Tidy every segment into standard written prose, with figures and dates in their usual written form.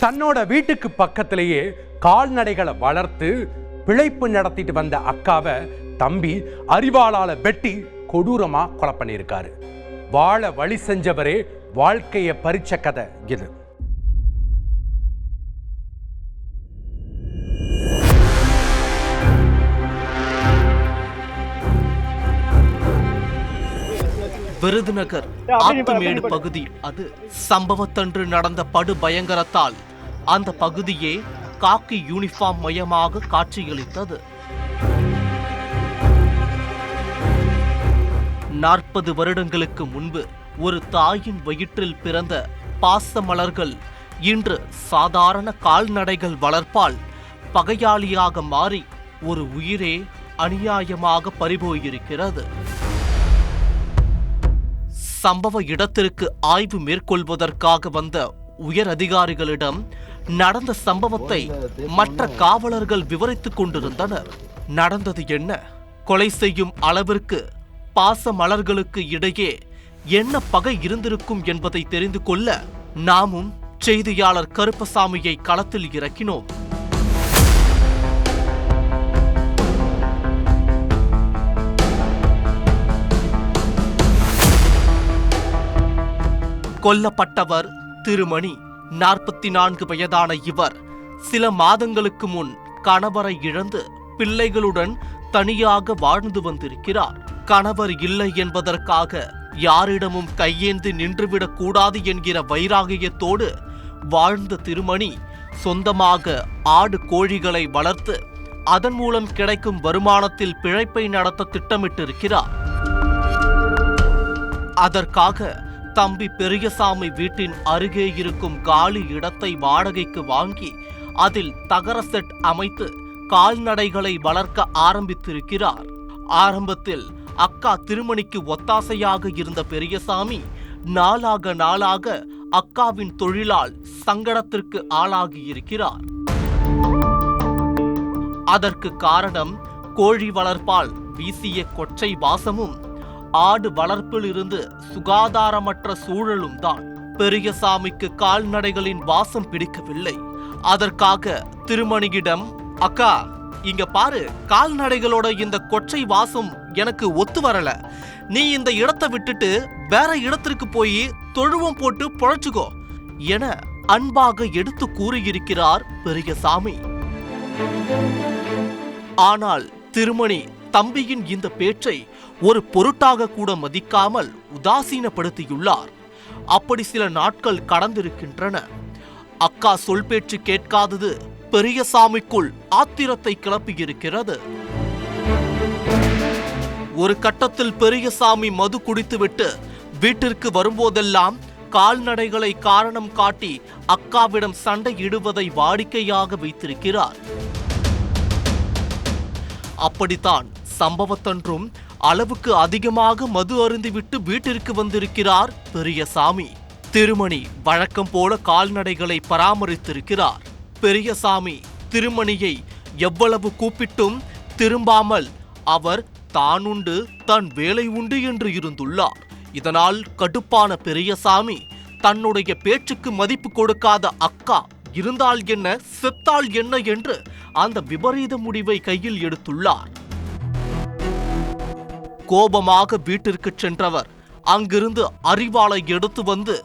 தன்னோட வீட்டுக்கு பக்கத்திலேயே கால்நடைகளை வளர்த்து பிழைப்பு நடத்திட்டு வந்த அக்காவை தம்பி அரிவாளால வெட்டி கொடூரமா கொலை பண்ணியிருக்காரு. வாழ வழி செஞ்சவரே வாழ்க்கையை பறிச்ச கதை இது. விருதுநகர் ஆத்துமேடு பகுதி அது. சம்பவத்தன்று நடந்த படு பயங்கரத்தால் அந்த பகுதியே காக்கி யூனிஃபார்ம் மயமாக காட்சியளித்தது. 40 வருடங்களுக்கு முன்பு ஒரு தாயின் வயிற்றில் பிறந்த பாசமலர்கள் இன்று சாதாரண கால்நடைகள் வளர்ப்பால் பகையாளியாக மாறி ஒரு உயிரே அநியாயமாக பறிபோயிருக்கிறது. சம்பவ இடத்திற்கு ஆய்வு மேற்கொள்வதற்காக வந்த உயர் அதிகாரிகளிடம் நடந்த சம்பவத்தை மற்ற காவலர்கள் விவரித்துக் கொண்டிருந்தனர். நடந்தது என்ன, கொலை செய்யும் அளவிற்கு பாச மலர்களுக்கு இடையே என்ன பகை இருந்திருக்கும் என்பதை தெரிந்து கொள்ள நாமும் செய்தியாளர் கருப்பசாமியை களத்தில் இறக்கினோம். கொல்லப்பட்டவர் திருமணி. 44 வயதான இவர் சில மாதங்களுக்கு முன் கணவரை இழந்து பிள்ளைகளுடன் தனியாக வாழ்ந்து வந்திருக்கிறார். கணவர் இல்லை என்பதற்காக யாரிடமும் கையேந்தி நின்றுவிடக் கூடாது என்கிற வைராகியத்தோடு வாழ்ந்த திருமணி சொந்தமாக ஆடு கோழிகளை வளர்த்து அதன் மூலம் கிடைக்கும் வருமானத்தில் பிழைப்பை நடத்த திட்டமிட்டிருக்கிறார். அதற்காக தம்பி பெரியசாமி வீட்டின் அருகே இருக்கும் காலி இடத்தை வாடகைக்கு வாங்கி அதில் தகர செட் அமைத்து கால்நடைகளை வளர்க்க ஆரம்பித்திருக்கிறார். ஆரம்பத்தில் அக்கா திருமணிக்கு ஒத்தாசையாக இருந்த பெரியசாமி நாளாக அக்காவின் தொழிலால் சங்கடத்திற்கு ஆளாகியிருக்கிறார். அதற்கு காரணம் கோழி வளர்ப்பால் வீசிய கொச்சை வாசமும் ஆடு வளர்ப்பில் இருந்து சுகாதாரமற்ற சூழலும் தான். பெரியசாமிக்கு கால்நடைகளின் வாசம் பிடிக்கவில்லை. அதற்காக திருமணியிடம், அக்கா இங்க பாரு, கால்நடைகளோட இந்த கொச்சை வாசம் எனக்கு ஒத்து வரல, நீ இந்த இடத்தை விட்டுட்டு வேற இடத்திற்கு போய் தொழுவம் போட்டு பொழைச்சுக்கோ என அன்பாக எடுத்து கூறியிருக்கிறார் பெரியசாமி. ஆனால் திருமணி தம்பியின் இந்த பேச்சை ஒரு பொருட்டாக கூட மதிக்காமல் உதாசீனப்படுத்தியுள்ளார். அப்படி சில நாட்கள் கடந்திருக்கின்றன. அக்கா சொல் பேச்சு கேட்காதது பெரியசாமிக்குள் ஆத்திரத்தை கிளப்பியிருக்கிறது. ஒரு கட்டத்தில் பெரியசாமி மது குடித்துவிட்டு வீட்டிற்கு வரும்போதெல்லாம் கால்நடைகளை காரணம் காட்டி அக்காவிடம் சண்டையிடுவதை வாடிக்கையாக வைத்திருக்கிறார். அப்படித்தான் சம்பவத்தன்றும் அளவுக்கு அதிகமாக மது அருந்திவிட்டு வீட்டிற்கு வந்திருக்கிறார் பெரியசாமி. திருமணி வழக்கம் போல கால்நடைகளை பராமரித்திருக்கிறார். பெரியசாமி திருமணியை எவ்வளவு கூப்பிட்டும் திரும்பாமல் அவர் தானுண்டு தன் வேலை உண்டு என்று இருந்துள்ளார். இதனால் கடுப்பான பெரியசாமி தன்னுடைய பேச்சுக்கு மதிப்பு கொடுக்காத அக்கா இருந்தால் என்ன செத்தால் என்ன என்று அந்த விபரீத முடிவை கையில் எடுத்துள்ளார். கோபமாக வீட்டிற்கு சென்றவர் அங்கிருந்து அரிவாளை எடுத்து வந்து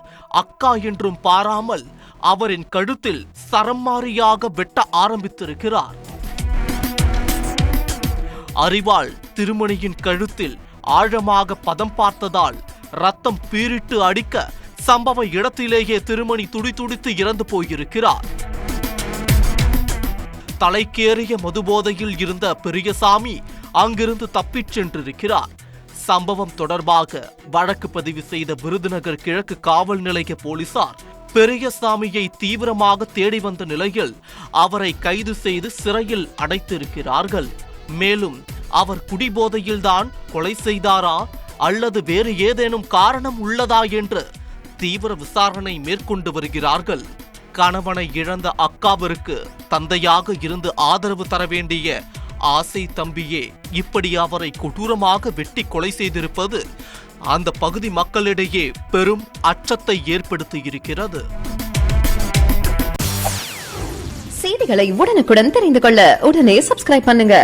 அக்கா என்றும் பாராமல் அவரின் கழுத்தில் சரமாரியாக வெட்ட ஆரம்பித்திருக்கிறார். அரிவாள் திருமணியின் கழுத்தில் ஆழமாக பதம் பார்த்ததால் ரத்தம் பீரிட்டு அடிக்க சம்பவ இடத்திலேயே திருமணி துடிதுடித்து இறந்து போயிருக்கிறார். தலைக்கேறிய மதுபோதையில் இருந்த பெரியசாமி அங்கிருந்து தப்பிச் சென்றிருக்கிறார். சம்பவம் தொடர்பாக வழக்கு பதிவு செய்த விருதுநகர் கிழக்கு காவல் நிலைய போலீசார் பெரியசாமியை தீவிரமாக தேடி வந்த நிலையில் அவரை கைது செய்து சிறையில் அடைத்திருக்கிறார்கள். மேலும் அவர் குடிபோதையில்தான் கொலை செய்தாரா அல்லது வேறு ஏதேனும் காரணம் உள்ளதா என்று தீவிர விசாரணை மேற்கொண்டு வருகிறார்கள். கணவனை இழந்த அக்காவிற்கு தந்தையாக இருந்து ஆதரவு தர வேண்டிய ஆசை தம்பியே இப்படி அவரை கொடூரமாக வெட்டி கொலை செய்திருப்பது அந்த பகுதி மக்களிடையே பெரும் அச்சத்தை ஏற்படுத்தி இருக்கிறது. செய்திகளை உடனுக்குடன் தெரிந்து கொள்ள உடனே சப்ஸ்கிரைப் பண்ணுங்க.